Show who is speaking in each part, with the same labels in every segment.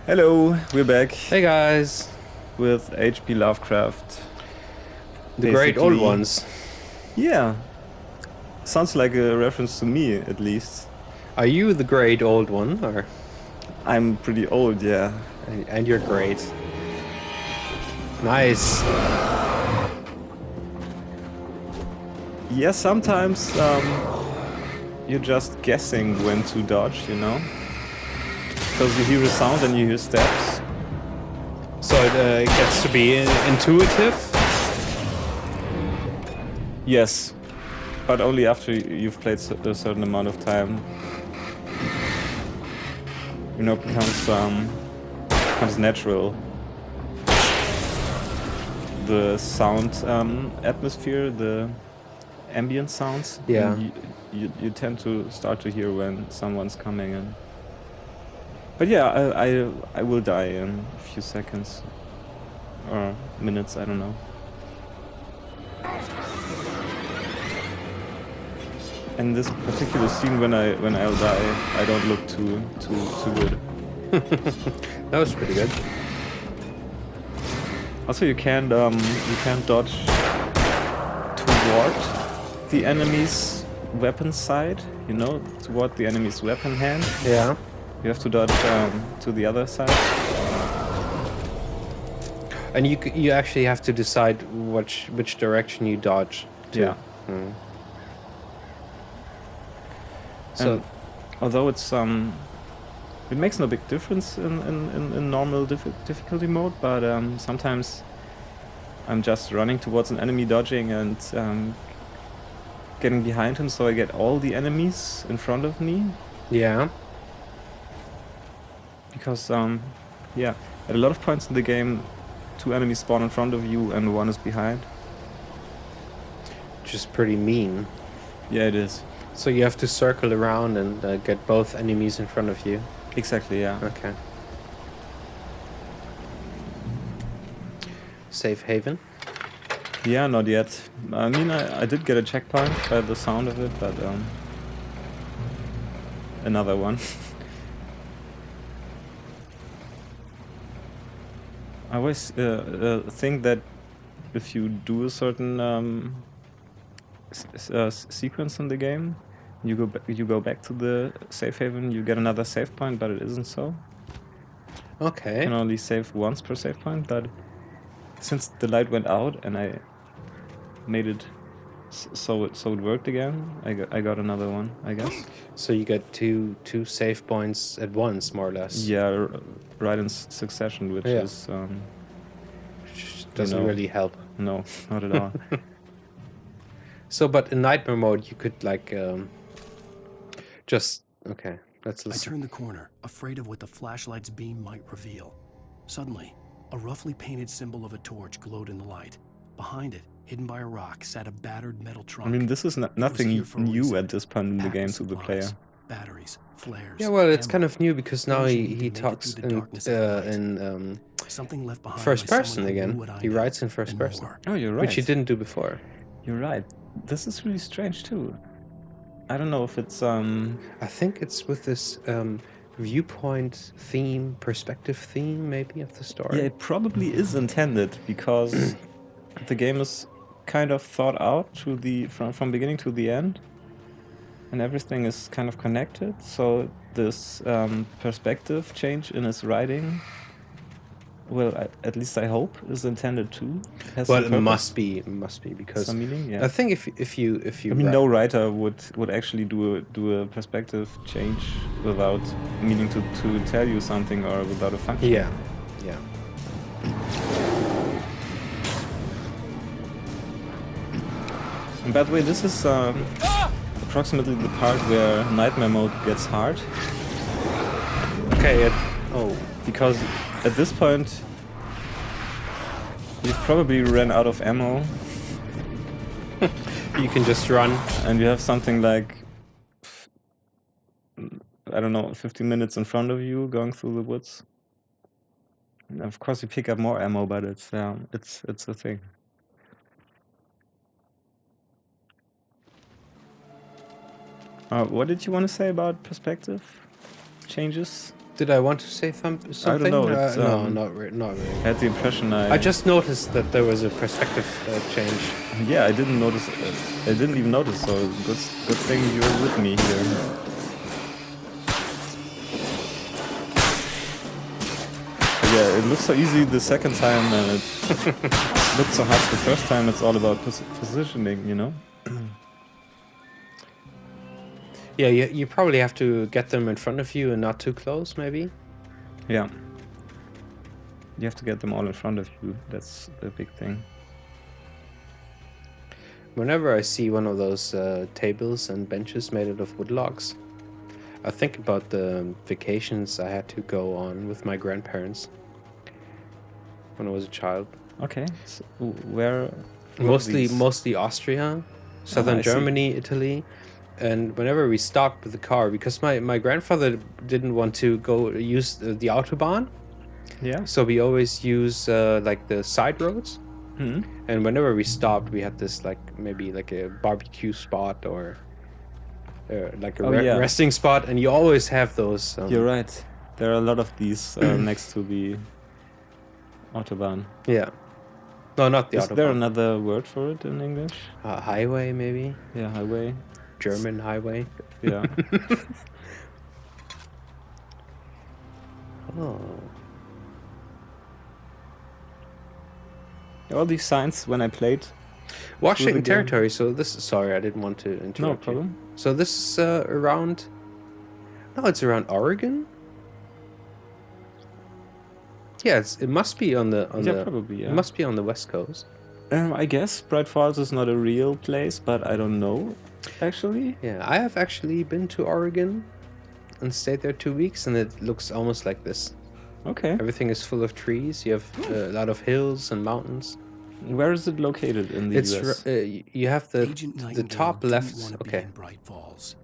Speaker 1: Hello, we're back
Speaker 2: Hey guys,
Speaker 1: with H.P. Lovecraft.
Speaker 2: the great old
Speaker 1: Basically,
Speaker 2: ones.
Speaker 1: yeah, sounds like a reference to me at least.
Speaker 2: Are you the great old one, or
Speaker 1: I'm pretty old, yeah.
Speaker 2: and you're great? Nice.
Speaker 1: Yeah, sometimes you're just guessing when to dodge, you know? Because you hear a sound and you hear steps.
Speaker 2: So it gets to be intuitive.
Speaker 1: Yes, but only after you've played a certain amount of time. You know, it becomes natural. The sound atmosphere, the ambient sounds,
Speaker 2: Yeah.
Speaker 1: and you tend to start to hear when someone's coming in. But yeah, I will die in a few seconds or minutes, I don't know. In this particular scene, when I'll die, I don't look too good.
Speaker 2: That was pretty good.
Speaker 1: Also, you can't dodge toward the enemy's weapon side, you know, toward the enemy's weapon hand.
Speaker 2: Yeah.
Speaker 1: You have to dodge to the other side.
Speaker 2: And you actually have to decide which direction you dodge to.
Speaker 1: Yeah.
Speaker 2: So
Speaker 1: And although it's it makes no big difference in normal difficulty mode, but sometimes I'm just running towards an enemy, dodging and getting behind him, so I get all the enemies in front of me.
Speaker 2: yeah.
Speaker 1: Because yeah, at a lot of points in the game, 2 enemies spawn in front of you and 1 is behind.
Speaker 2: Which is pretty mean.
Speaker 1: Yeah, it is.
Speaker 2: So you have to circle around and get both enemies in front of you.
Speaker 1: Exactly, yeah.
Speaker 2: Okay. Safe haven.
Speaker 1: Yeah, not yet. I mean, I did get a checkpoint by the sound of it, but another one. I always think that if you do a certain sequence in the game, you go back to the safe haven, you get another save point, but it isn't so. You
Speaker 2: Okay.
Speaker 1: can only save once per save point, but since the light went out and I made it so it worked again, I got another one, I guess.
Speaker 2: So you get two save points at once, more or less.
Speaker 1: Yeah, right in succession, which
Speaker 2: Yeah.
Speaker 1: is
Speaker 2: Which doesn't
Speaker 1: know.
Speaker 2: really help.
Speaker 1: No, not at all.
Speaker 2: So, but in nightmare mode, you could like just okay. Let's
Speaker 3: I
Speaker 2: listen.
Speaker 3: turned the corner, afraid of what the flashlight's beam might reveal. Suddenly, a roughly painted symbol of a torch glowed in the light. Behind it, hidden by a rock, sat a battered metal
Speaker 1: I
Speaker 3: trunk.
Speaker 1: mean, this is nothing
Speaker 3: here for a
Speaker 1: new
Speaker 3: reason.
Speaker 1: at this point in the
Speaker 3: Packed
Speaker 1: game
Speaker 3: with
Speaker 1: to the
Speaker 3: supplies,
Speaker 1: player.
Speaker 3: batteries, flares.
Speaker 2: Yeah, well, it's
Speaker 3: ammo.
Speaker 2: kind of new because now
Speaker 3: Things you need to
Speaker 2: he
Speaker 3: make it
Speaker 2: talks
Speaker 3: through the darkness of the night. Something left behind
Speaker 2: first
Speaker 3: by
Speaker 2: person
Speaker 3: someone who knew
Speaker 2: again.
Speaker 3: what I
Speaker 2: He
Speaker 3: knew,
Speaker 2: writes in first
Speaker 3: and
Speaker 2: person,
Speaker 3: more.
Speaker 1: Oh, you're right.
Speaker 2: which he didn't do before.
Speaker 1: You're right. This is really strange too. I don't know if it's
Speaker 2: I think it's with this viewpoint theme, perspective theme, maybe of the story.
Speaker 1: yeah, it probably is intended because the game is kind of thought out to the from beginning to the end, and everything is kind of connected. So this perspective change in his writing, well, at least I hope, is intended too. Has
Speaker 2: Well,
Speaker 1: some
Speaker 2: it
Speaker 1: purpose,
Speaker 2: must be because
Speaker 1: some meaning. Yeah.
Speaker 2: I think if you
Speaker 1: I mean, no writer would actually do a perspective change without meaning to tell you something or without a function.
Speaker 2: yeah.
Speaker 1: And by the way, this is approximately the part where nightmare mode gets hard,
Speaker 2: Okay.
Speaker 1: because at this point you've probably ran out of ammo
Speaker 2: You can just run.
Speaker 1: and you have something like, I don't know, 15 minutes in front of you going through the woods. And of course you pick up more ammo, but it's a thing. What did you want to say about perspective changes?
Speaker 2: Did I want to say something?
Speaker 1: I don't know, it's,
Speaker 2: no, not really.
Speaker 1: I had the impression
Speaker 2: I just noticed that there was a perspective change.
Speaker 1: Yeah, I didn't notice. I didn't even notice. So good thing you're with me here. Yeah, it looks so easy the second time, and it looked so hard the first time. It's all about positioning, you know.
Speaker 2: Yeah, you probably have to get them in front of you and not too close, maybe.
Speaker 1: Yeah. You have to get them all in front of you. That's the big thing.
Speaker 2: Whenever I see one of those tables and benches made out of wood logs, I think about the vacations I had to go on with my grandparents when I was a child.
Speaker 1: Okay. So where?
Speaker 2: Mostly Austria, southern Germany, Italy. And whenever we stopped with the car, because my grandfather didn't want to go use the Autobahn.
Speaker 1: Yeah.
Speaker 2: So we always use like the side roads.
Speaker 1: Hmm.
Speaker 2: And whenever we stopped, we had this maybe like a barbecue spot or like a resting spot. And you always have those.
Speaker 1: You're right. There are a lot of these next to the Autobahn.
Speaker 2: Yeah. No, not the Autobahn.
Speaker 1: Is there another word for it in English?
Speaker 2: Highway, maybe?
Speaker 1: Yeah, highway.
Speaker 2: German highway.
Speaker 1: Yeah.
Speaker 2: Oh.
Speaker 1: All these signs when I played.
Speaker 2: Washington territory. So this. Sorry, I didn't want to interrupt.
Speaker 1: No problem.
Speaker 2: You. So this is around. No, it's around Oregon. Yeah, it must be on the.
Speaker 1: Probably. Yeah.
Speaker 2: It must be on the West Coast.
Speaker 1: I guess Bright Falls is not a real place, but I don't know. Actually.
Speaker 2: Yeah, I have actually been to Oregon, and stayed there 2 weeks, and it looks almost like this.
Speaker 1: Okay.
Speaker 2: Everything is full of trees. You have a lot of hills and mountains.
Speaker 1: Where is it located in the US?
Speaker 2: You have the top left. Okay.
Speaker 3: Bright Falls.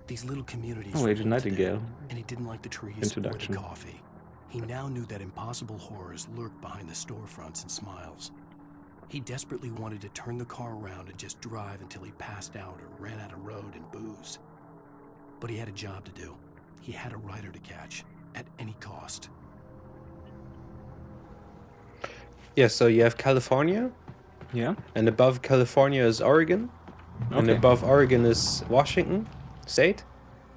Speaker 3: These little communities.
Speaker 1: Oh, Agent Nightingale.
Speaker 3: And he didn't like the trees
Speaker 1: Introduction.
Speaker 3: or the coffee. He now knew that impossible horrors lurked behind the storefronts and smiles. He desperately wanted to turn the car around and just drive until he passed out or ran out of road and booze. But he had a job to do. He had a rider to catch at any cost.
Speaker 2: Yeah, so you have California.
Speaker 1: Yeah.
Speaker 2: And above California is Oregon. Okay. And above Oregon is Washington State.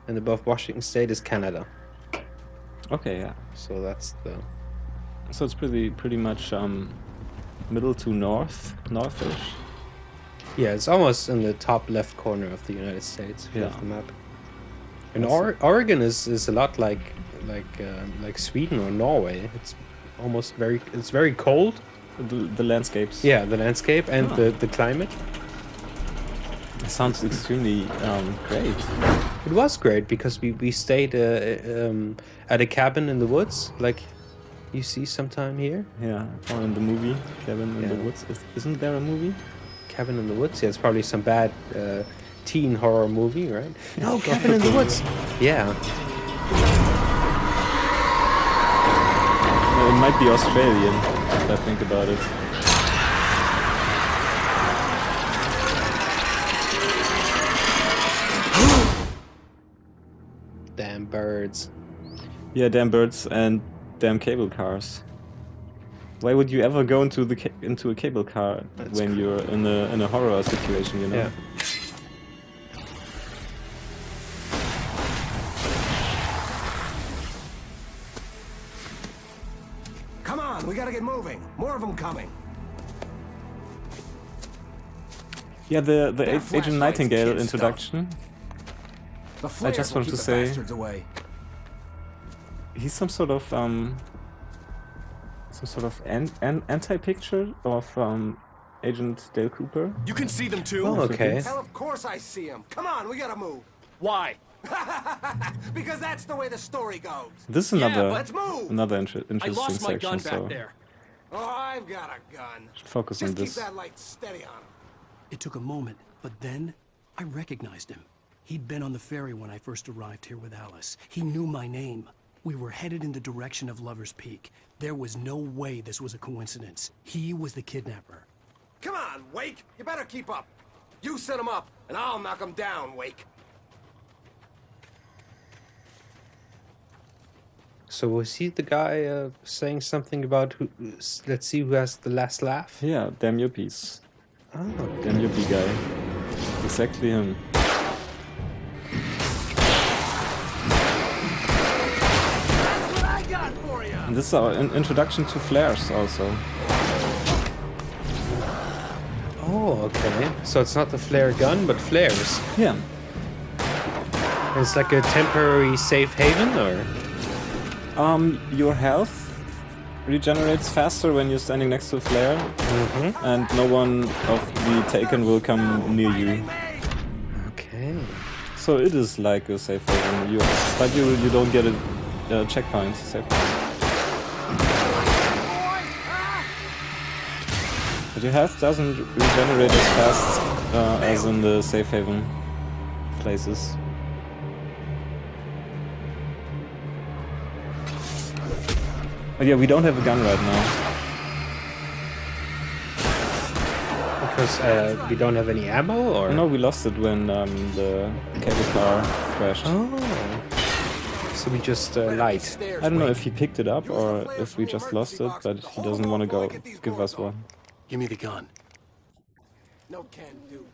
Speaker 2: And above Washington State is Canada.
Speaker 1: Okay, yeah.
Speaker 2: So that's the...
Speaker 1: So it's pretty much middle to northish.
Speaker 2: Yeah, it's almost in the top left corner of the United States if you have the map. And Oregon is a lot like Sweden or Norway. It's almost very cold.
Speaker 1: The landscapes.
Speaker 2: Yeah, the landscape and the climate.
Speaker 1: It sounds extremely great.
Speaker 2: It was great because we stayed at a cabin in the woods, like you see sometime here.
Speaker 1: Yeah, or in the movie Cabin in the Woods. Isn't there a movie?
Speaker 2: Cabin in the Woods? Yeah, it's probably some bad teen horror movie, right? No, Cabin in the Woods. Yeah.
Speaker 1: It might be Australian, if I think about it.
Speaker 2: Damn birds.
Speaker 1: Yeah, damn birds and damn cable cars. Why would you ever go into a cable car when you're in a horror situation, you know?
Speaker 2: Yeah.
Speaker 4: Come on, we gotta get moving. More of them coming.
Speaker 1: Yeah, the Agent Nightingale introduction. I just wanted to say he's some sort of anti-picture of Agent Dale Cooper.
Speaker 4: You can see them too.
Speaker 2: Oh, okay.
Speaker 4: Hell, of course I see them. Come on, we gotta move.
Speaker 3: Why?
Speaker 4: Because that's the way the story goes.
Speaker 1: This is another
Speaker 4: let's move.
Speaker 1: interesting
Speaker 3: I lost my
Speaker 1: section.
Speaker 3: gun
Speaker 1: So
Speaker 3: back there.
Speaker 4: Oh, I've got a gun.
Speaker 1: should focus
Speaker 4: Just
Speaker 1: on this.
Speaker 4: keep that light steady on him.
Speaker 3: It took a moment, but then I recognized him. He'd been on the ferry when I first arrived here with Alice. He knew my name. We were headed in the direction of Lover's Peak. There was no way this was a coincidence. He was the kidnapper.
Speaker 4: Come on, Wake. You better keep up. You set him up, and I'll knock him down, Wake.
Speaker 2: So was he the guy saying something about who? Let's see who has the last laugh.
Speaker 1: Yeah, damn your piece.
Speaker 2: Oh,
Speaker 1: Damn your big guy. Exactly him.
Speaker 4: What I got for you?
Speaker 1: And this is our introduction to flares also.
Speaker 2: oh, okay. So it's not the flare gun, but flares.
Speaker 1: Yeah.
Speaker 2: It's like a temporary safe haven, or?
Speaker 1: Your health regenerates faster when you're standing next to a flare, and no one of the taken will come near you.
Speaker 2: Okay.
Speaker 1: So it is like a safe haven, but you don't get a checkpoint. Safe haven. But your health doesn't regenerate as fast as in the safe haven places. But yeah, we don't have a gun right now.
Speaker 2: Because we don't have any ammo, or?
Speaker 1: No, we lost it when the cable car crashed.
Speaker 2: Oh. So we just lied.
Speaker 1: I don't know if he picked it up or if we just lost it, but he doesn't want to go give us one.
Speaker 3: Give me the gun.
Speaker 4: No can do.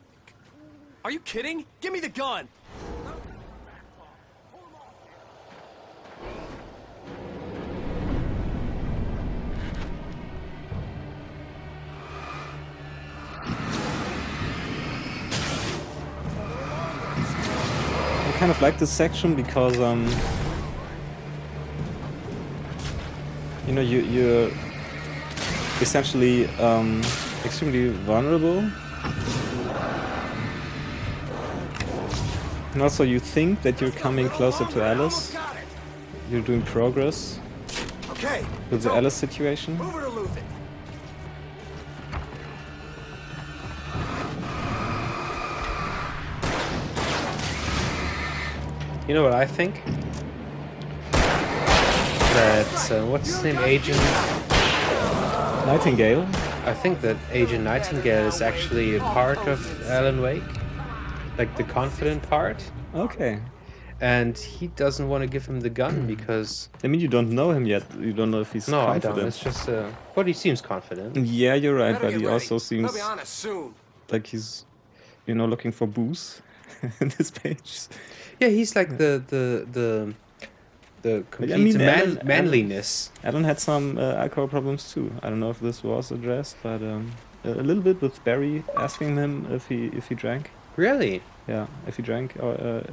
Speaker 3: Are you kidding? Give me the gun!
Speaker 1: I kind of like this section because you know, you're essentially extremely vulnerable, and also you think that you're coming closer to Alice. You're doing progress
Speaker 4: Okay.
Speaker 1: with the Alice situation.
Speaker 4: Move it or lose it.
Speaker 2: You know what I think? That what's his name, Agent?
Speaker 1: Nightingale.
Speaker 2: I think that Agent Nightingale is actually a part of Alan Wake, like the confident part,
Speaker 1: Okay.
Speaker 2: and he doesn't want to give him the gun because
Speaker 1: I mean, you don't know him yet. You don't know if he's
Speaker 2: no, I
Speaker 1: confident.
Speaker 2: don't. It's just but he seems confident.
Speaker 1: Yeah, you're right,
Speaker 4: Better
Speaker 1: but
Speaker 4: get
Speaker 1: he
Speaker 4: ready.
Speaker 1: also
Speaker 4: They'll
Speaker 1: seems
Speaker 4: be on us soon.
Speaker 1: like he's, you know, looking for booze in this page.
Speaker 2: Yeah, he's like the complete
Speaker 1: I mean, Alan-
Speaker 2: manliness.
Speaker 1: Alan had some alcohol problems too. I don't know if this was addressed, but a little bit with Barry asking him if he drank.
Speaker 2: Really?
Speaker 1: Yeah, if he drank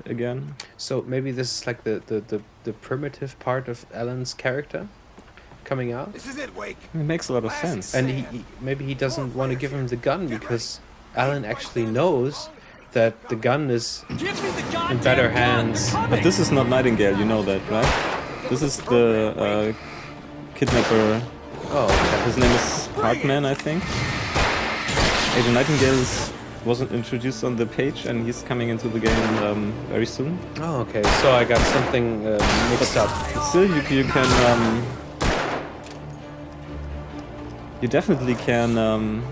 Speaker 1: again.
Speaker 2: So maybe this is like the primitive part of Alan's character coming out,
Speaker 4: This is it, Wake.
Speaker 1: It makes a lot of sense.
Speaker 2: and maybe he doesn't want to give him the gun because Alan actually knows that the gun is
Speaker 3: Give me the
Speaker 2: in
Speaker 3: goddamn
Speaker 2: better
Speaker 3: gun!
Speaker 2: hands.
Speaker 1: But this is not Nightingale, you know that, right? This is the kidnapper.
Speaker 2: Oh, okay.
Speaker 1: His name is Hartman, I think. Agent Nightingale wasn't introduced on the page, and he's coming into the game very soon.
Speaker 2: Oh, okay. So I got something mixed up.
Speaker 1: But still, you can you definitely can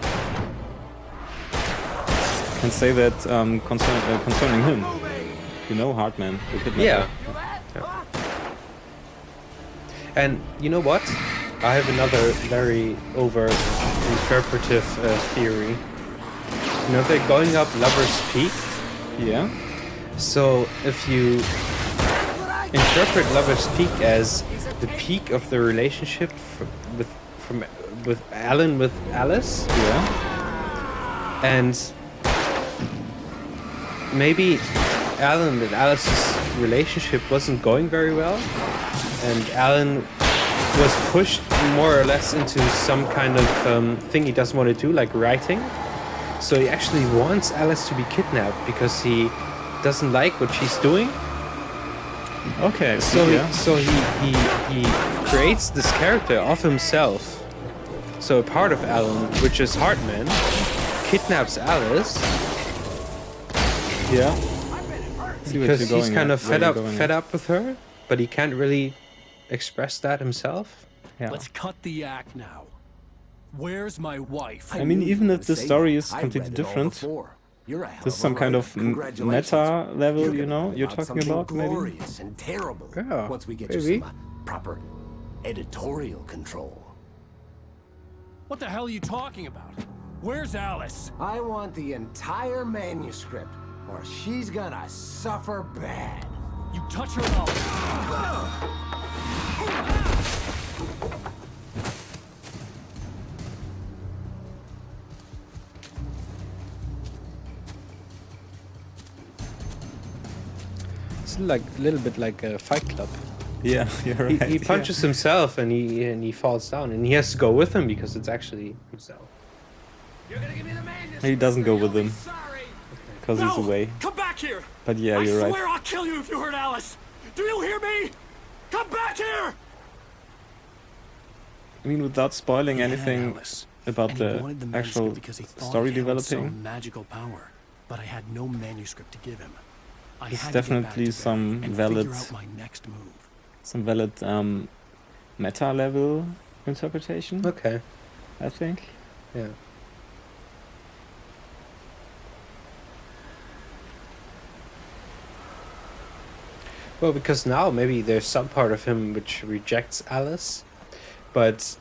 Speaker 1: say that concerning him. You know, Hartman, the kidnapper.
Speaker 2: Yeah. And you know what? I have another very over-interpretive theory. You know, they're going up Lover's Peak.
Speaker 1: Yeah.
Speaker 2: So if you interpret Lover's Peak as the peak of the relationship with Alan with Alice,
Speaker 1: Yeah.
Speaker 2: and maybe Alan and Alice's relationship wasn't going very well, and Alan was pushed more or less into some kind of thing he doesn't want to do, like writing. So he actually wants Alice to be kidnapped because he doesn't like what she's doing.
Speaker 1: Okay.
Speaker 2: So
Speaker 1: yeah.
Speaker 2: he creates this character of himself. So a part of Alan, which is Hartman, kidnaps Alice
Speaker 1: Yeah. See what
Speaker 2: because
Speaker 1: you're
Speaker 2: he's
Speaker 1: going
Speaker 2: kind
Speaker 1: at,
Speaker 2: of
Speaker 1: where you're
Speaker 2: fed
Speaker 1: going
Speaker 2: up with her, but he can't really express that himself.
Speaker 1: Yeah.
Speaker 3: Let's cut the act now. Where's my wife?
Speaker 1: I mean, even if the story is completely different, this is some kind of meta level, you know, you're talking about, maybe?
Speaker 4: glorious and terrible.
Speaker 2: Yeah,
Speaker 4: Once we get
Speaker 2: maybe.
Speaker 4: you some proper editorial control.
Speaker 3: What the hell are you talking about? Where's Alice?
Speaker 4: I want the entire manuscript, or she's gonna suffer bad.
Speaker 3: You touch her and
Speaker 2: It's like a little bit like a Fight Club.
Speaker 1: Yeah, you're right.
Speaker 2: He punches himself and he falls down, and he has to go with him because it's actually himself.
Speaker 4: You're gonna give me the manuscript.
Speaker 1: He doesn't go with
Speaker 4: You'll be
Speaker 1: him
Speaker 4: sorry.
Speaker 1: because he's away.
Speaker 3: Come back here!
Speaker 1: But yeah, you're
Speaker 3: I
Speaker 1: right.
Speaker 3: swear I'll kill you if you hurt Alice! Do you hear me? Come back here!
Speaker 1: I mean, without spoiling
Speaker 3: He had
Speaker 1: anything
Speaker 3: Alice,
Speaker 1: about
Speaker 3: and he
Speaker 1: the
Speaker 3: wanted
Speaker 1: actual
Speaker 3: manuscript because he thought
Speaker 1: story
Speaker 3: he held some
Speaker 1: developing,
Speaker 3: magical power, but I had no manuscript to give him. I
Speaker 1: There's
Speaker 3: had to get back
Speaker 1: definitely
Speaker 3: to
Speaker 1: some
Speaker 3: Barry and
Speaker 1: valid-
Speaker 3: figure out my next move.
Speaker 1: some valid meta level interpretation,
Speaker 2: Okay.
Speaker 1: I think.
Speaker 2: Yeah. Well, because now maybe there's some part of him which rejects Alice, but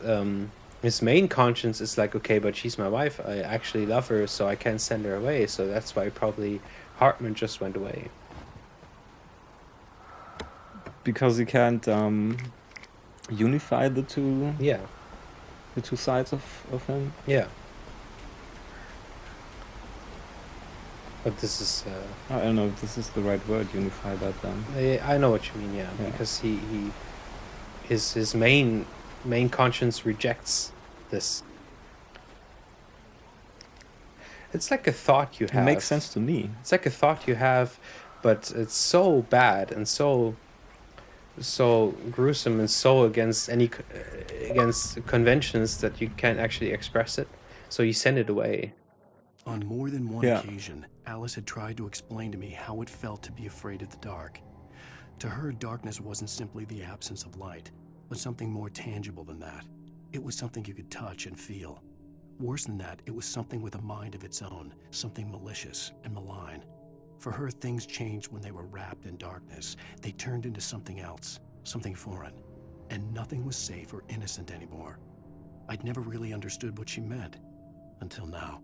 Speaker 2: his main conscience is like, okay, but she's my wife. I actually love her, so I can't send her away. So that's why probably Hartman just went away.
Speaker 1: Because he can't unify the two
Speaker 2: Yeah.
Speaker 1: sides of him.
Speaker 2: Yeah. But this is.
Speaker 1: I don't know if this is the right word, unify that
Speaker 2: I know what you mean. Yeah,
Speaker 1: Yeah.
Speaker 2: because his main conscience rejects this. It's like a thought you
Speaker 1: It
Speaker 2: have.
Speaker 1: makes sense to me.
Speaker 2: It's like a thought you have, but it's so bad and so gruesome and so against against conventions that you can't actually express it. So you send it away.
Speaker 3: On more than one
Speaker 1: Yeah.
Speaker 3: occasion, Alice had tried to explain to me how it felt to be afraid of the dark. To her, darkness wasn't simply the absence of light, but something more tangible than that. It was something you could touch and feel. Worse than that, it was something with a mind of its own, something malicious and malign. For her, things changed when they were wrapped in darkness. They turned into something else, something foreign, and nothing was safe or innocent anymore. I'd never really understood what she meant, until now.